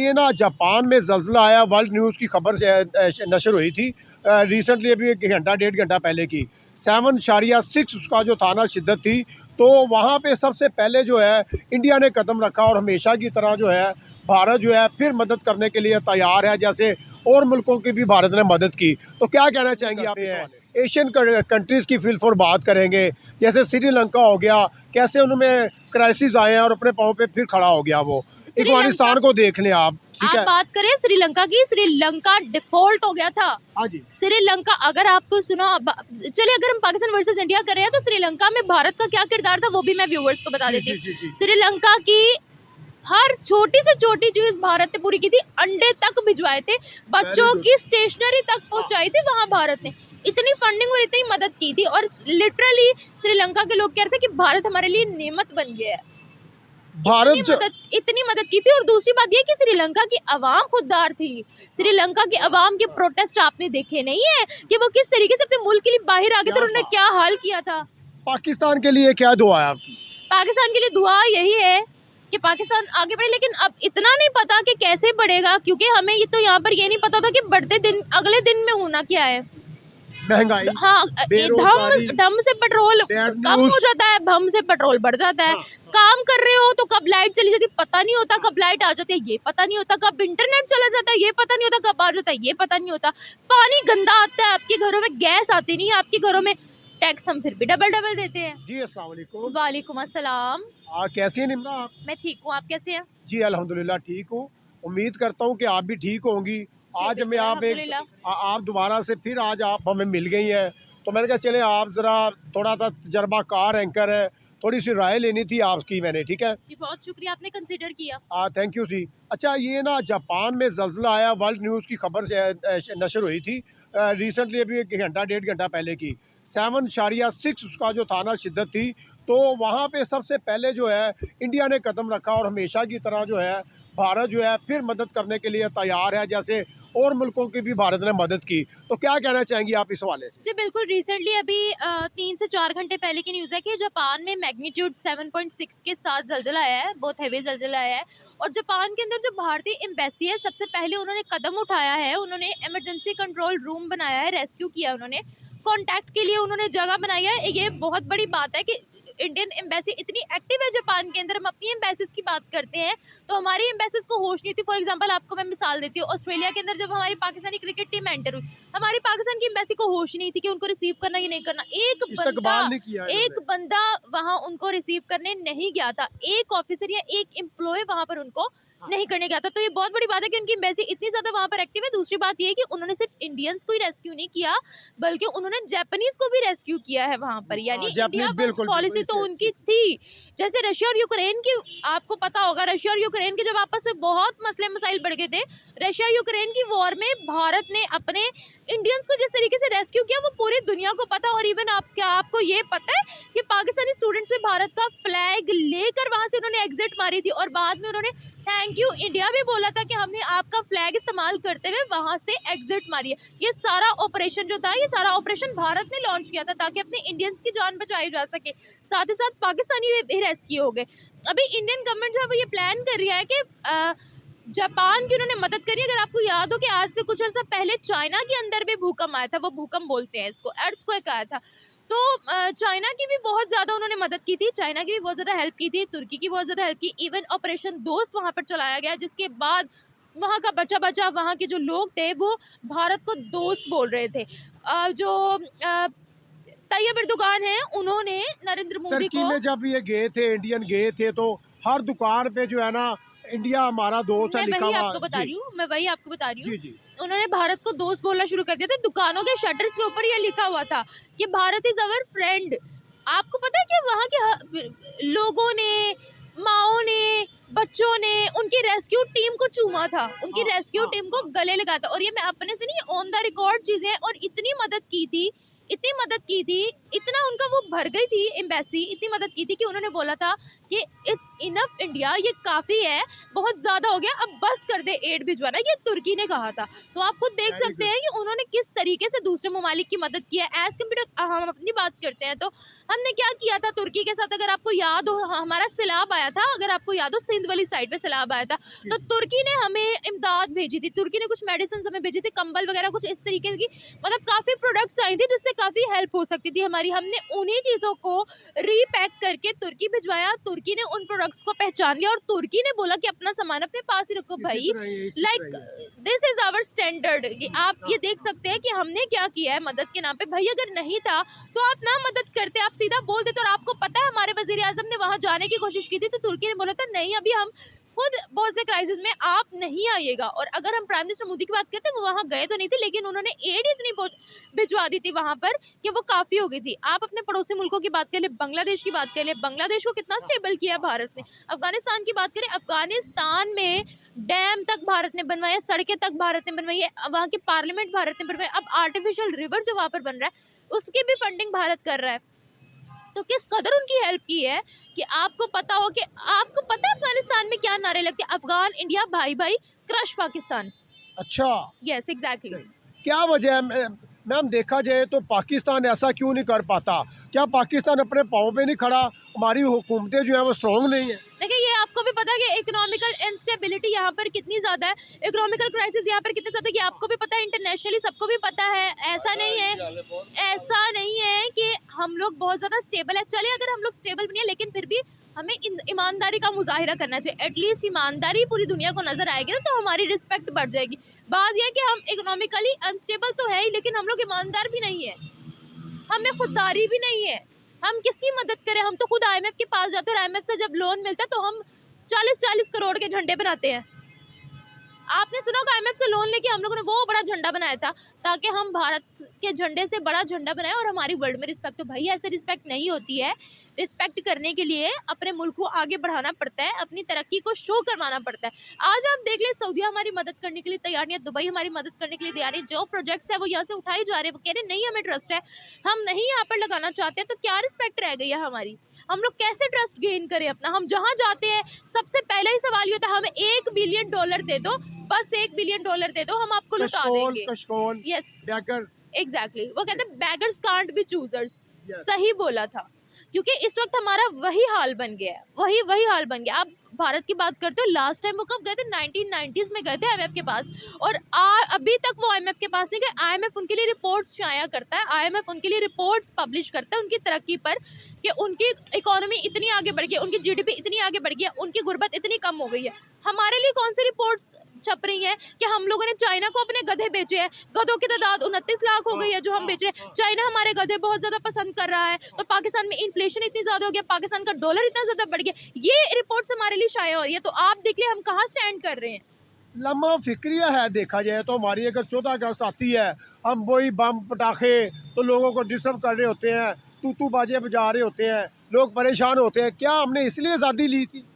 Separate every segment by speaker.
Speaker 1: ये ना जापान में ज़ल्ज़ला आया, वर्ल्ड न्यूज़ की खबर से नशर हुई थी रिसेंटली, अभी 1 घंटा 1.5 घंटा पहले की। 7.6 उसका जो था ना शिद्दत थी। तो वहाँ पे सबसे पहले जो है इंडिया ने कदम रखा और हमेशा की तरह जो है भारत जो है फिर मदद करने के लिए तैयार है, जैसे और मुल्कों की भी भारत ने मदद की। तो क्या कहना चाहेंगे आप? एशियन कंट्रीज़ की फिल फॉर बात करेंगे, जैसे श्रीलंका हो गया, कैसे उनमें क्राइसिस आए हैं और अपने पाँव पे फिर खड़ा हो गया वो। अफगानिस्तान को देख लें आप, ठीक है।
Speaker 2: बात करें श्रीलंका की, श्रीलंका डिफॉल्ट हो गया था।
Speaker 1: हाँ जी,
Speaker 2: श्रीलंका, अगर आपको सुना, चलिए अगर हम पाकिस्तान वर्सेस इंडिया कर रहे हैं तो श्रीलंका में भारत का क्या किरदार था वो भी मैं व्यूअर्स को बता देती हूँ। श्रीलंका की हर छोटी से छोटी चीज भारत ने पूरी की थी, अंडे तक भिजवाए थे, बच्चों की स्टेशनरी तक पहुंचाई थी, वहां भारत ने इतनी फंडिंग और इतनी मदद की थी। और लिटरली श्रीलंका के लोग कह रहे थे कि भारत हमारे लिए नेमत बन गया है, इतनी मदद की थी। और दूसरी बात यह कि श्रीलंका की आवाम खुददार थी। श्रीलंका की आवाम के प्रोटेस्ट आपने देखे नहीं है कि वो किस तरीके से अपने मुल्क के लिए बाहर आ गए थे और उन्होंने क्या हाल किया था।
Speaker 1: पाकिस्तान के लिए क्या दुआ है आपकी?
Speaker 2: पाकिस्तान के लिए दुआ यही है कि पाकिस्तान आगे बढ़े, लेकिन अब इतना नहीं पता कि कैसे बढ़ेगा, क्योंकि हमें ये तो यहाँ पर ये नहीं पता था कि बढ़ते दिन अगले दिन में होना क्या है।
Speaker 1: महंगाई,
Speaker 2: हाँ, धम से पेट्रोल कम हो जाता है, भम से पेट्रोल बढ़ जाता है। काम कर रहे हो तो कब लाइट चली जाती पता नहीं होता, कब लाइट आ जाती है ये पता नहीं होता, कब इंटरनेट चला जाता है ये पता नहीं होता, कब आ जाता है ये पता नहीं होता। पानी गंदा आता है आपके घरों में, गैस आती नहीं है आपके घरों में, टैक्स हम फिर भी डबल देते हैं। जी
Speaker 1: अस्सलाम वालेकुम।
Speaker 2: वालेकुम अस्सलाम।
Speaker 1: कैसी हैं निम्रा आप?
Speaker 2: मैं ठीक हूँ, आप कैसे हैं?
Speaker 1: जी अल्हम्दुलिल्लाह ठीक हूँ, उम्मीद करता हूँ कि आप भी ठीक होंगी। आज हमें आप दोबारा से फिर आज आप हमें मिल गई हैं, तो मैंने कहा चले आप ज़रा थोड़ा सा तजर्बाकार एंकर है, थोड़ी सी राय लेनी थी आपकी मैंने, ठीक है
Speaker 2: जी। बहुत शुक्रिया, आपने कंसीडर किया।
Speaker 1: थैंक यू जी। अच्छा, ये ना जापान में ज़ल्ज़ला आया, वर्ल्ड न्यूज़ की खबर से नशर हुई थी रिसेंटली, अभी 1 घंटा 1.5 घंटा पहले की। 7.6 उसका जो था ना शिद्दत थी। तो वहाँ पे सबसे पहले जो है इंडिया ने कदम रखा और हमेशा की तरह जो है भारत जो है फिर मदद करने के लिए तैयार है, जैसे और मुल्कों की भी भारत ने मदद की। तो क्या कहना चाहेंगी आप इस हवाले से?
Speaker 2: जी बिल्कुल, रिसेंटली अभी 3 से 4 घंटे पहले की न्यूज़ है कि जापान में मैग्नीट्यूड 7.6 के साथ ज़ल्ज़ला आया है, बहुत हैवी ज़ल्ज़ला आया है। और जापान के अंदर जो भारतीय एम्बेसी है, सबसे पहले उन्होंने कदम उठाया है, उन्होंने इमरजेंसी कंट्रोल रूम बनाया है, रेस्क्यू किया है, उन्होंने कॉन्टैक्ट के लिए उन्होंने जगह बनाई है। ये बहुत बड़ी बात है कि इंडियन एम्बेसी इतनी एक्टिव है जापान के अंदर। हम अपनी एम्बेसीज की बात करते हैं तो हमारी एम्बेसीज को होश नहीं थी। फॉर एग्जांपल आपको मैं मिसाल देती हूँ, ऑस्ट्रेलिया के अंदर जब हमारी पाकिस्तानी क्रिकेट टीम एंटर हुई, हमारी पाकिस्तान की एम्बेसी को होश नहीं थी कि उनको रिसीव करना या नहीं करना। एक बंदा वहाँ उनको रिसीव करने नहीं गया था, एक ऑफिसर या एक एम्प्लॉय वहाँ पर उनको नहीं करने गया था। तो ये बहुत बड़ी बात है कि उनकी एम्बेसी इतनी ज्यादा वहाँ पर एक्टिव है। दूसरी बात ये है कि उन्होंने सिर्फ इंडियंस को ही रेस्क्यू नहीं किया, बल्कि उन्होंने जापानीज को भी रेस्क्यू किया है वहाँ पर। यानी इंडिया फर्स्ट पॉलिसी तो उनकी थी। जैसे रशिया और यूक्रेन की आपको पता होगा, रशिया और यूक्रेन के जब आपस में बहुत मसले मसाइल बढ़ गए थे, रशिया यूक्रेन की वॉर में भारत ने अपने इंडियंस को जिस तरीके से रेस्क्यू किया वो पूरी दुनिया को पता। और इवन आपको ये पता है कि पाकिस्तानी स्टूडेंट्स में भारत का फ्लैग लेकर वहां से उन्होंने एग्जिट मारी थी और बाद में उन्होंने थैंक यू इंडिया भी बोला था कि हमने आपका फ्लैग इस्तेमाल करते हुए वहां से एग्जिट मारी है। ये सारा ऑपरेशन जो था, ये सारा ऑपरेशन भारत ने लॉन्च किया था ताकि अपने इंडियंस की जान बचाई जा सके, साथ ही साथ पाकिस्तानी भी रेस्क्यू हो गए। अभी इंडियन गवर्नमेंट जो है वो ये प्लान कर रही है कि जापान की उन्होंने मदद करी। अगर आपको याद हो कि आज से कुछ अर्सा पहले चाइना के अंदर भी भूकंप आया था, वो भूकंप बोलते हैं इसको, अर्थक्वेक आया था। तो चाइना की भी बहुत ज़्यादा उन्होंने मदद की थी, चाइना की भी बहुत ज़्यादा हेल्प की थी, तुर्की की बहुत ज़्यादा हेल्प की। इवन ऑपरेशन दोस्त वहाँ पर चलाया गया, जिसके बाद वहाँ का बचा वहाँ के जो लोग थे वो भारत को दोस्त बोल रहे थे। जो तैयब एर्दोगान है, उन्होंने नरेंद्र मोदी को,
Speaker 1: में जब ये गए थे, इंडियन गए थे, तो हर दुकान पे जो है ना इंडिया हमारा दोस्त है लिखा हुआ।
Speaker 2: मैं वही आपको बता रही हूँ। उन्होंने भारत को दोस्त बोलना शुरू कर दिया था। दुकानों के शटर्स के ऊपर ये लिखा हुआ था कि भारत इज अवर फ्रेंड। आपको पता है कि वहाँ के लोगों ने, माओ ने, बच्चों ने उनकी रेस्क्यू टीम को चूमा था, उनकी रेस्क्यू टीम को गले लगा था। और ये मैं अपने से नहीं, ऑन द रिकॉर्ड चीजें हैं। और इतनी मदद की थी, इतना उनका वो भर गई थी एम्बेसी, इतनी मदद की थी कि उन्होंने बोला था कि इट्स इनफ इंडिया, ये काफ़ी है, बहुत ज़्यादा हो गया, अब बस कर दे एड भिजवाना, ये तुर्की ने कहा था। तो आप खुद देख सकते हैं कि उन्होंने किस तरीके से दूसरे ममालिक की मदद की है। एज कम्पेयर हम अपनी बात करते हैं तो हमने क्या किया था तुर्की के साथ, अगर आपको याद हो हमारा सैलाब आया था, अगर आपको याद हो सिंध वाली साइड पे सैलाब आया था, तो तुर्की ने हमें इमदाद भेजी थी, तुर्की ने कुछ मेडिसिन हमें भेजी थी, कंबल वगैरह कुछ इस तरीके की, मतलब काफ़ी प्रोडक्ट्स आई थी जिससे काफ़ी हेल्प हो सकती थी हमारी। हमने उन्हीं चीज़ों को रीपैक करके तुर्की भिजवाया, तुर्की ने उन प्रोडक्ट्स को पहचान लिया और तुर्की ने बोला कि अपना सामान अपने पास ही रखो भाई, like this is our standard. आप ये देख सकते हैं कि हमने क्या किया है मदद के नाम पे। भाई अगर नहीं था तो आप ना मदद करते, आप सीधा बोल देते। और आपको पता है हमारे वजीर आजम ने वहां जाने की कोशिश की थी तो तुर्की ने बोला था नहीं, अभी हम खुद बहुत से क्राइसिस में, आप नहीं आइएगा। और अगर हम प्राइम मिनिस्टर मोदी की बात करते हैं, वो वहाँ गए तो नहीं थे, लेकिन उन्होंने एड इतनी भिजवा दी थी वहाँ पर कि वो काफ़ी हो गई थी। आप अपने पड़ोसी मुल्कों की बात कर ले, बांग्लादेश की बात कर ले, बांग्लादेश को कितना स्टेबल किया भारत ने। अफगानिस्तान की बात करें, अफगानिस्तान में डैम तक भारत ने बनवाए, सड़कें तक भारत ने बनवाई है, वहाँ की पार्लियामेंट भारत ने बनवाई। अब आर्टिफिशियल रिवर जो वहाँ पर बन रहा है उसकी भी फंडिंग भारत कर रहा है। तो किस कदर उनकी हेल्प की है कि आपको पता हो कि आपको पता है अफगानिस्तान में क्या नारे लगते हैं, अफगान इंडिया भाई भाई क्रश पाकिस्तान।
Speaker 1: अच्छा,
Speaker 2: यस एग्जैक्टली।
Speaker 1: क्या वजह है मैम? देखा जाए तो पाकिस्तान ऐसा क्यों नहीं कर पाता? क्या पाकिस्तान अपने पाँव पे नहीं खड़ा? हमारी हुकूमतें जो है वो स्ट्रॉन्ग नहीं है?
Speaker 2: देखिए ये आपको भी पता है कि इकोनॉमिकल इंस्टेबिलिटी यहाँ पर कितनी ज़्यादा है, इकोनॉमिकल क्राइसिस यहाँ पर कितने ज़्यादा है, कि आपको भी पता है, इंटरनेशनली सबको भी पता है। ऐसा नहीं है कि हम लोग बहुत ज़्यादा स्टेबल है। चलिए अगर हम लोग स्टेबल नहीं है, लेकिन फिर भी हमें ईमानदारी का मुजाहिरा करना चाहिए। एटलीस्ट ईमानदारी पूरी दुनिया को नजर आएगी ना, तो हमारी रिस्पेक्ट बढ़ जाएगी। बात यह है कि हम इकोनॉमिकली अनस्टेबल तो है ही, लेकिन हम लोग ईमानदार भी नहीं है, हमें खुददारी भी नहीं है। हम किसकी मदद करें? हम तो खुद IMF के पास जाते हैं और IMF से जब लोन मिलता है तो हम 40-40 करोड़ के झंडे बनाते हैं। आपने सुना होगा IMF से लोन लेके हम लोगों ने वो बड़ा झंडा बनाया था ताकि हम भारत के झंडे से बड़ा झंडा बनाए और हमारी वर्ल्ड में रिस्पेक्ट हो। भाई ऐसे रिस्पेक्ट नहीं होती है। रिस्पेक्ट करने के लिए अपने मुल्क को आगे बढ़ाना पड़ता है, अपनी तरक्की को शो करवाना पड़ता है। आज आप देख ले, सऊदीया हमारी मदद करने के लिए तैयार नहीं है, दुबई हमारी मदद करने के लिए तैयार है। जो प्रोजेक्ट्स है वो यहाँ से उठाए जा रहे हैं, वो कह रहे नहीं हमें ट्रस्ट है, हम नहीं यहाँ पर लगाना चाहते, तो क्या रिस्पेक्ट रह गई है हमारी? हम लोग कैसे ट्रस्ट गेन करें अपना? हम जहाँ जाते हैं सबसे पहला ही सवाल ये होता है हमें $1 बिलियन दे दो, बस $1 बिलियन दे दो, हम आपको लुटा देंगे। यस एग्जैक्टली, वो कहते हैं बेगर्स कांट बी चूजर्स। सही बोला था, क्योंकि इस वक्त हमारा वही हाल बन गया है, वही हाल बन गया। आप भारत की बात करते हो, लास्ट टाइम वो कब गए थे? 1990s में गए थे IMF के पास, और अभी तक वो IMF के पास नहीं गए। IMF उनके लिए रिपोर्ट्स शाया करता है, IMF उनके लिए रिपोर्ट्स पब्लिश करता है उनकी तरक्की पर, कि उनकी इकोनॉमी इतनी आगे बढ़ गई है, उनकी GDP इतनी आगे बढ़ गई है, उनकी गुर्बत इतनी कम हो गई है। हमारे लिए कौन सी रिपोर्ट्स छप रही है कि हम लोगों ने चाइना को अपने गधे बेचे हैं, गधों की तादाद 29 लाख हो गई है जो हम बेच रहे हैं। चाइना हमारे गधे बहुत ज्यादा पसंद कर रहा है, तो पाकिस्तान में इन्फ्लेशन इतनी ज्यादा हो गया, पाकिस्तान का डॉलर इतना ज्यादा बढ़ गया। ये रिपोर्ट्स हमारे लिए शाया हो रही है, तो आप देख ले हम कहाँ स्टैंड कर रहे हैं।
Speaker 1: लम्हा फिक्रिया है। देखा जाए तो हमारी अगर 14 अगस्त आती है, हम वही बम पटाखे तो लोगों को डिस्टर्ब कर रहे होते हैं, तू बाजे बजा रहे होते हैं, लोग परेशान होते हैं। क्या हमने इसलिए आज़ादी ली थी?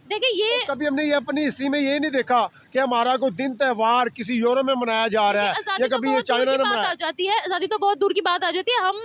Speaker 2: देखिए ये
Speaker 1: कभी हमने ये अपनी हिस्ट्री में ये नहीं देखा कि हमारा कोई दिन त्योहार किसी यूरोप में मनाया जा रहा है, या कभी ये चाइना में मनाया
Speaker 2: जाती है। आज़ादी तो बहुत दूर की बात आ जाती है। हम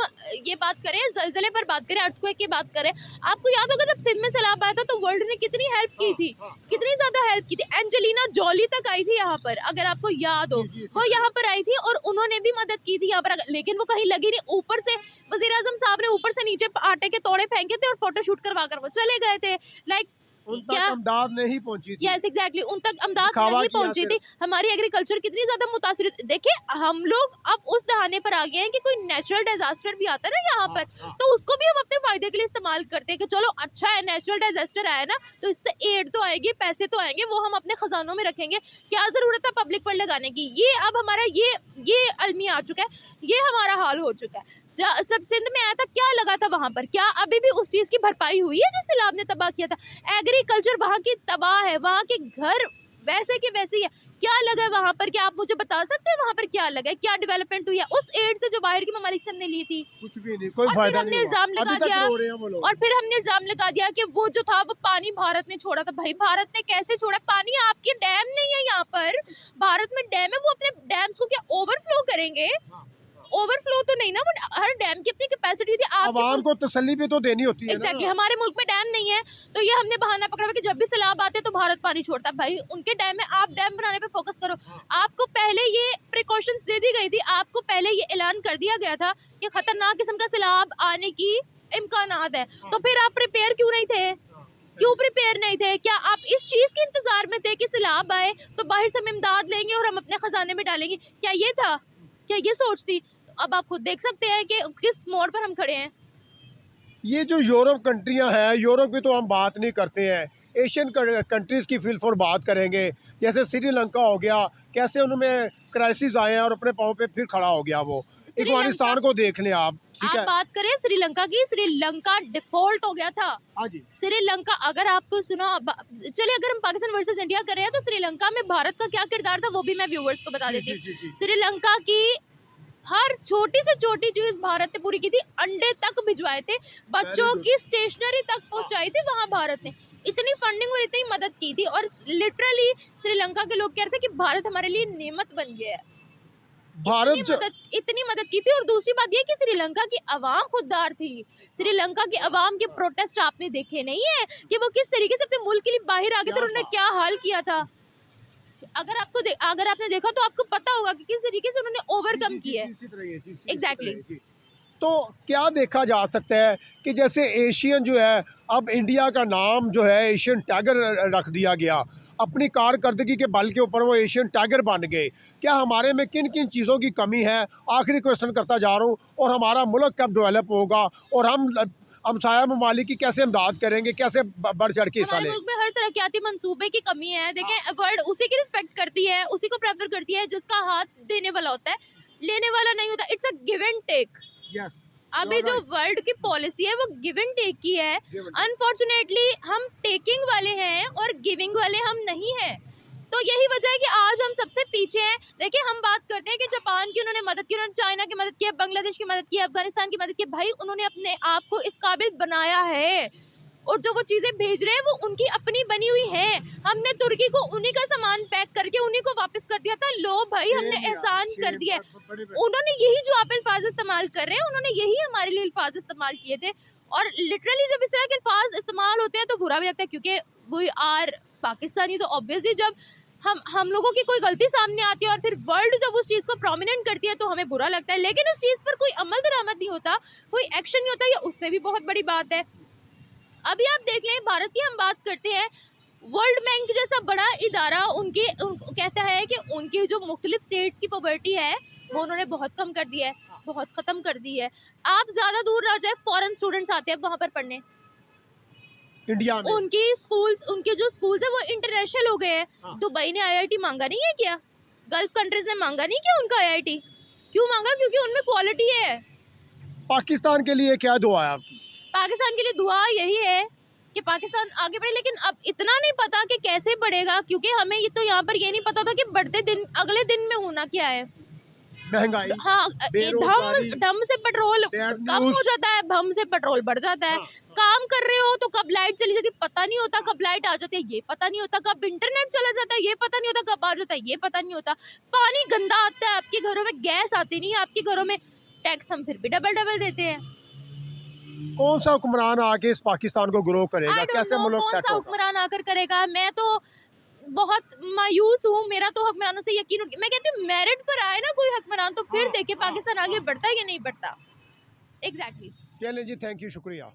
Speaker 2: ये बात करें, ज़लज़ले पर बात करें, अर्थक्वेक की बात करें, आपको याद होगा जब सिंध में सैलाब आया था तो वर्ल्ड ने कितनी हेल्प की थी, कितनी ज्यादा हेल्प की थी। एंजेलिना जॉली तक आई थी यहाँ पर, अगर आपको याद हो, वो यहाँ पर आई थी और उन्होंने भी मदद की थी यहाँ पर, लेकिन वो कहीं लगी नहीं। ऊपर से वज़ीर आज़म साहब ने ऊपर से नीचे आटे के तोड़े फेंके थे और फोटोशूट करवा कर वो चले गए थे। लाइक
Speaker 1: उन तक अमदाद नहीं पहुंची थी।
Speaker 2: यस एग्जैक्टली, उन तक अमदाद नहीं पहुंची थी। हमारी एग्रीकल्चर कितनी ज्यादा मुतासिर। देखिए हम लोग अब उस दहाने पर आ गए हैं कि कोई नेचुरल डिजास्टर भी आता है ना यहाँ पर, तो उसको भी हम अपने फायदे के लिए इस्तेमाल करते हैं कि चलो अच्छा है नेचुरल डिजास्टर आया ना, तो इससे एड तो आएगी, पैसे तो आएंगे, वो हम अपने खजानों में रखेंगे, क्या जरूरत है पब्लिक पर लगाने की। ये अब हमारा ये अलमिया आ चुका है, ये हमारा हाल हो चुका है। सब सिंध में आया था, क्या लगा था वहां पर? क्या अभी भी उस चीज की भरपाई हुई है जो सैलाब ने तबाह किया था? एग्रीकल्चर वहां की तबाह है, वहां के घर वैसे के वैसे ही है। क्या लगा है वहां पर? क्या आप मुझे बता सकते हैं वहां पर क्या लगा है, क्या डेवलपमेंट हुई है उस एड से जो बाहर की ममालिक से हमने ली थी?
Speaker 1: कुछ भी नहीं, कोई फायदा नहीं।
Speaker 2: इल्जाम लगा दिया, और फिर हमने इल्जाम लगा दिया कि वो जो था वो पानी भारत ने छोड़ा था। भाई भारत ने कैसे छोड़ा पानी? आपके डैम नहीं है यहाँ पर, भारत में डैम है, वो अपने डैम्स को क्या ओवरफ्लो करेंगे? ओवरफ्लो तो नहीं ना, बट हर डैम की अपनी कैपेसिटी थी।
Speaker 1: आवाम को तसल्ली भी तो देनी होती है
Speaker 2: एग्जैक्टली
Speaker 1: ना।
Speaker 2: हमारे मुल्क में डैम नहीं है, तो ये हमने बहाना पकड़ा हुआ कि जब भी सैलाब आते हैं तो भारत पानी छोड़ता है। भाई उनके डैम में, आप डैम बनाने पे फोकस करो। आपको पहले ये प्रिकॉशंस दे दी गई थी, आपको पहले ये ऐलान कर दिया गया था कि खतरनाक किस्म का सैलाब आने की इम्कानात है, तो फिर आप प्रिपेयर क्यों नहीं थे? क्यों प्रिपेयर नहीं थे? क्या आप इस चीज के इंतजार में थे कि सैलाब आए तो बाहर से हम इमदाद लेंगे और हम अपने खजाने में डालेंगे? क्या ये था? क्या ये सोच थी? अब आप खुद देख सकते हैं कि किस मोड़ पर हम खड़े हैं।
Speaker 1: ये जो यूरोप कंट्रियां हैं, यूरोप की तो हम बात नहीं करते हैं, एशियन कंट्रीज़ की फील फॉर बात करेंगे। जैसे श्रीलंका हो गया, कैसे उनमें क्राइसिस आए हैं और अपने पाँव पे फिर खड़ा हो गया वो। अफगानिस्तान को देख लें आप, ठीक
Speaker 2: आप
Speaker 1: है।
Speaker 2: बात करें श्रीलंका की, श्रीलंका डिफॉल्ट हो गया था।
Speaker 1: हाँ जी।
Speaker 2: श्रीलंका, अगर आपको सुना, चलिए अगर हम पाकिस्तान वर्सेस इंडिया कर रहे हैं तो श्रीलंका में भारत का क्या किरदार था वो भी मैं व्यूअर्स को बता देती हूँ। श्रीलंका की हर छोटी से छोटी चीज भारत ने पूरी की थी, अंडे तक भिजवाए थे, बच्चों की स्टेशनरी तक पहुंचाई थी, वहां भारत ने इतनी फंडिंग और इतनी मदद की थी। और लिटरली श्रीलंका के लोग कह रहे थे कि भारत हमारे लिए नेमत बन गया है।
Speaker 1: भारत
Speaker 2: इतनी मदद की थी। और दूसरी बात ये कि श्रीलंका की आवाम खुददार थी। श्रीलंका की आवाम के प्रोटेस्ट आपने देखे नहीं है कि वो किस तरीके से अपने मुल्क के लिए बाहर आ गए थे, उन्होंने क्या हाल किया था। अगर आपने देखा तो आपको पता होगा कि किस तरीके से उन्होंने ओवरकम किया है। एग्जैक्टली।
Speaker 1: तो क्या देखा जा सकता है कि जैसे एशियन जो है, अब इंडिया का नाम जो है एशियन टाइगर रख दिया गया, अपनी कारकर्दगी के बल के ऊपर वो एशियन टाइगर बन गए। क्या हमारे में किन किन चीज़ों की कमी है? आखिरी क्वेश्चन करता जा रहा हूँ। और हमारा मुल्क कब डेवलप होगा और हम हमसाया ममालिक की कैसे इमदाद करेंगे, कैसे बढ़ चढ़ के हिस्सा
Speaker 2: हमारे
Speaker 1: लें?
Speaker 2: मुल्क में हर तरक्याती मंसूबे की कमी है। देखें, वर्ल्ड उसी की रिस्पेक्ट करती है, उसी को प्रेफर करती है जिसका हाथ देने वाला होता है, लेने वाला नहीं होता। It's a give and take.
Speaker 1: Yes.
Speaker 2: अभी जो वर्ल्ड की पॉलिसी है वो गिव एंड टेक की है। अनफॉर्चुनेटली हम टेकिंग वाले हैं और गिविंग वाले हम नहीं हैं। तो यही वजह है कि आज हम सबसे पीछे हैं। देखिए, हम बात करते हैं कि जापान की उन्होंने मदद की, उन्होंने चाइना की मदद की, बांग्लादेश की मदद की, अफगानिस्तान की मदद की। भाई उन्होंने अपने आप को इस काबिल बनाया है और जो वो चीजें भेज रहे हैं वो उनकी अपनी बनी हुई है। हमने तुर्की को उन्हीं का सामान पैक करके उन्हीं को वापस कर दिया था। लो भाई, हमने एहसान कर दिया। उन्होंने यही जो आप अल्फाज इस्तेमाल कर रहे हैं, उन्होंने यही हमारे लिए अल्फाज इस्तेमाल किए थे। और लिटरली जब इस तरह के अल्फाज इस्तेमाल होते हैं तो बुरा भी लगता है, क्योंकि वी आर पाकिस्तानी। तो ऑब्वियसली जब हम लोगों की कोई गलती सामने आती है और फिर वर्ल्ड जब उस चीज़ को प्रोमिनेंट करती है तो हमें बुरा लगता है, लेकिन उस चीज़ पर कोई अमल दरामद नहीं होता, कोई एक्शन नहीं होता, ये उससे भी बहुत बड़ी बात है। अभी आप देख लें, भारत की हम बात करते हैं, वर्ल्ड बैंक जैसा बड़ा इदारा कहता है कि उनकी जो मुख्तलिफ स्टेट्स की पॉवर्टी है वो उन्होंने बहुत कम कर दिया है, बहुत ख़त्म कर दी है। आप ज़्यादा दूर ना जाए, फॉरेन स्टूडेंट्स आते हैं वहाँ पर पढ़ने,
Speaker 1: इंडिया में
Speaker 2: उनके जो स्कूल्स है वो इंटरनेशनल हो गए हैं।
Speaker 1: हाँ।
Speaker 2: दुबई ने आईआईटी मांगा नहीं है क्या? गल्फ कंट्रीज ने मांगा नहीं क्या उनका आईआईटी? क्यों मांगा? क्योंकि उनमें क्वालिटी है।
Speaker 1: पाकिस्तान के लिए क्या दुआ है आपकी?
Speaker 2: पाकिस्तान के लिए दुआ यही है कि पाकिस्तान आगे बढ़े, लेकिन अब इतना नहीं पता कि कैसे बढ़ेगा, क्योंकि हमें ये तो यहाँ पर ये नहीं पता था कि बढ़ते दिन अगले दिन में होना क्या है।
Speaker 1: महंगाई,
Speaker 2: हाँ,
Speaker 1: बेरोजगारी,
Speaker 2: धम से पेट्रोल कम हो जाता है, भम से पेट्रोल बढ़ जाता है। काम कर रहे हो तो कब लाइट चली जाती है पता नहीं होता, कब लाइट आ जाती है ये पता नहीं होता, कब इंटरनेट चला जाता है ये पता नहीं होता, कब आ जाता है ये पता नहीं होता। पानी गंदा आता है आपके घरों में, गैस आती नहीं है आपके घरों में, टैक्स हम फिर भी डबल देते हैं।
Speaker 1: कौन सा हुक्मरान आके इस पाकिस्तान को ग्रो करेगा? कैसे मुल्क
Speaker 2: कौन
Speaker 1: सेट
Speaker 2: सा
Speaker 1: होगा?
Speaker 2: हुक्मरान आकर करेगा? मैं तो बहुत मायूस हूँ, मेरा तो हुक्मरानों से यकीन उठ गया। मैं कहती हूँ मेरिट पर आए ना कोई हुक्मरान तो फिर देखे पाकिस्तान आगे बढ़ता है या नहीं बढ़ता। एग्जैक्टली।
Speaker 1: चलें जी, थैंक यू, शुक्रिया।